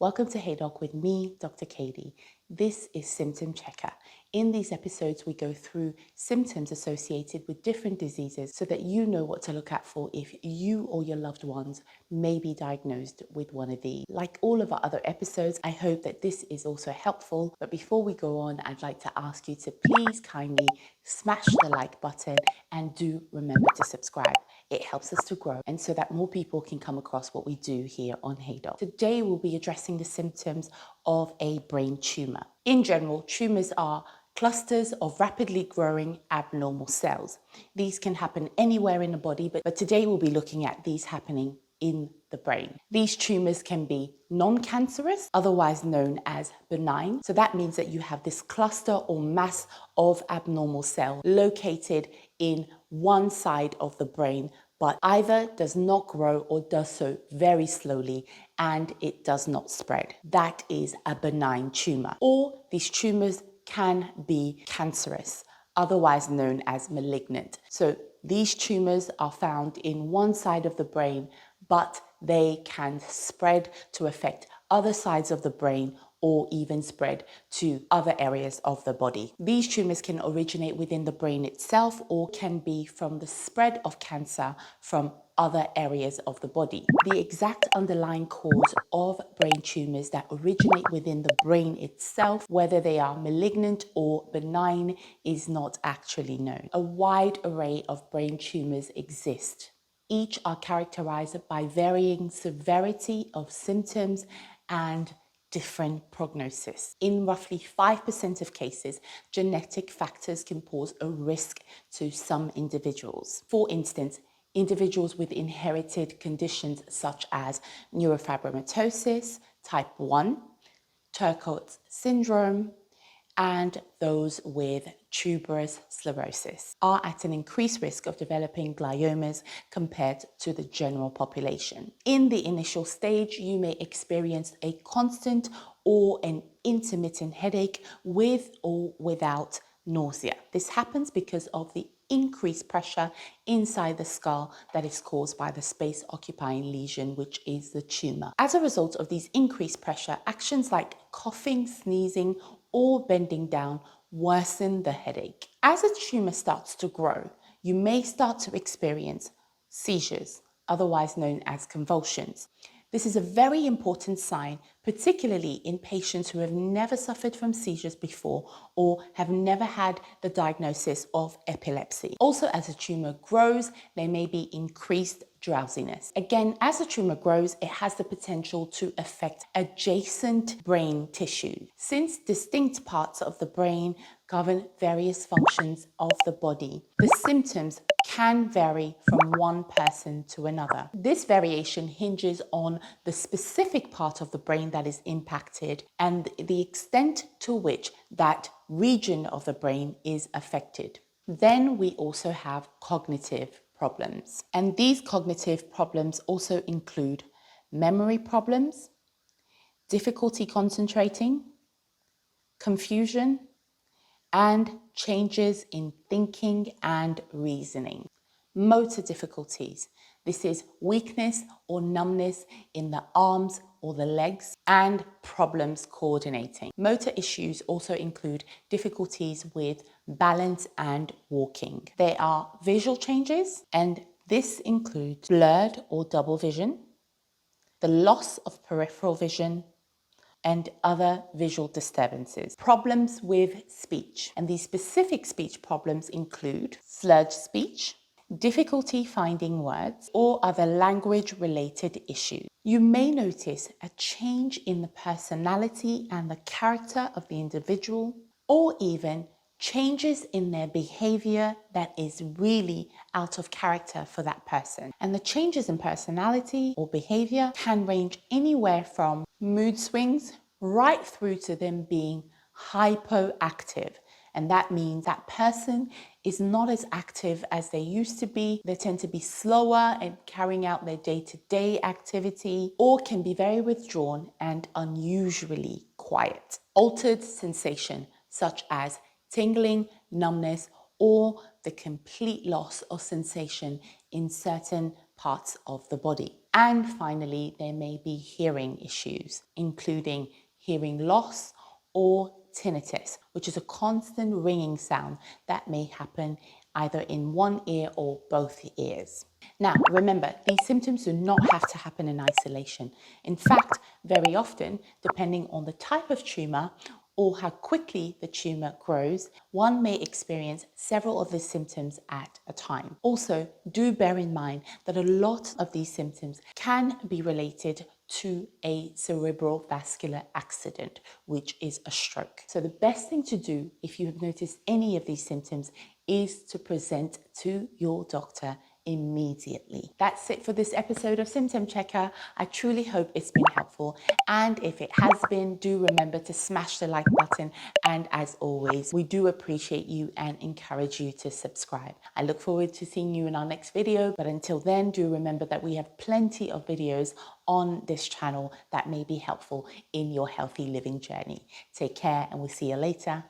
Welcome to Hey Doc with me, Dr. Katie. This is Symptom Checker. In these episodes, we go through symptoms associated with different diseases so that you know what to look out for if you or your loved ones may be diagnosed with one of these. Like all of our other episodes, I hope that this is also helpful. But before we go on, I'd like to ask you to please kindly smash the like button and do remember to subscribe. It helps us to grow and so that more people can come across what we do here on Hey Doc. Today, we'll be addressing the symptoms of a brain tumor. In general, tumors are clusters of rapidly growing abnormal cells. These can happen anywhere in the body, but today we'll be looking at these happening in the brain. These tumors can be non-cancerous, otherwise known as benign. So that means that you have this cluster or mass of abnormal cell located in one side of the brain, but either does not grow or does so very slowly and it does not spread. That is a benign tumor. Or these tumors can be cancerous, otherwise known as malignant. So these tumors are found in one side of the brain, but they can spread to affect other sides of the brain or even spread to other areas of the body. These tumors can originate within the brain itself or can be from the spread of cancer from other areas of the body. The exact underlying cause of brain tumors that originate within the brain itself, whether they are malignant or benign, is not actually known. A wide array of brain tumors exist. Each are characterized by varying severity of symptoms and different prognosis. In roughly 5% of cases, genetic factors can pose a risk to some individuals. For instance, individuals with inherited conditions such as neurofibromatosis, type 1, Turcot syndrome, and those with tuberous sclerosis are at an increased risk of developing gliomas compared to the general population. In the initial stage, you may experience a constant or an intermittent headache with or without nausea. This happens because of the increased pressure inside the skull that is caused by the space-occupying lesion, which is the tumor. As a result of these increased pressure, actions like coughing, sneezing, or bending down worsen the headache. As a tumor starts to grow, you may start to experience seizures, otherwise known as convulsions. This is a very important sign, particularly in patients who have never suffered from seizures before or have never had the diagnosis of epilepsy. Also, as a tumor grows, there may be increased drowsiness. Again, as a tumor grows, it has the potential to affect adjacent brain tissue, since distinct parts of the brain govern various functions of the body. The symptoms can vary from one person to another. This variation hinges on the specific part of the brain that is impacted and the extent to which that region of the brain is affected. Then we also have cognitive problems. And these cognitive problems also include memory problems, difficulty concentrating, confusion, and changes in thinking and reasoning. Motor difficulties. This is weakness or numbness in the arms or the legs and problems coordinating. Motor issues also include difficulties with balance and walking. There are visual changes, and this includes blurred or double vision, the loss of peripheral vision, and other visual disturbances. Problems with speech. And these specific speech problems include slurred speech, difficulty finding words, or other language-related issues. You may notice a change in the personality and the character of the individual, or even changes in their behavior that is really out of character for that person. And the changes in personality or behavior can range anywhere from mood swings right through to them being hypoactive. And that means that person is not as active as they used to be. They tend to be slower in carrying out their day-to-day activity, or can be very withdrawn and unusually quiet. Altered sensation, such as tingling, numbness, or the complete loss of sensation in certain parts of the body. And finally, there may be hearing issues, including hearing loss or tinnitus, which is a constant ringing sound that may happen either in one ear or both ears. Now, remember, these symptoms do not have to happen in isolation. In fact, very often, depending on the type of tumor or how quickly the tumor grows, one may experience several of the symptoms at a time. Also, do bear in mind that a lot of these symptoms can be related to a cerebral vascular accident, which is a stroke. So the best thing to do if you have noticed any of these symptoms is to present to your doctor immediately. That's it for this episode of Symptom Checker. I truly hope it's been helpful. And if it has been, do remember to smash the like button. And as always, we do appreciate you and encourage you to subscribe. I look forward to seeing you in our next video. But until then, do remember that we have plenty of videos on this channel that may be helpful in your healthy living journey. Take care and we'll see you later.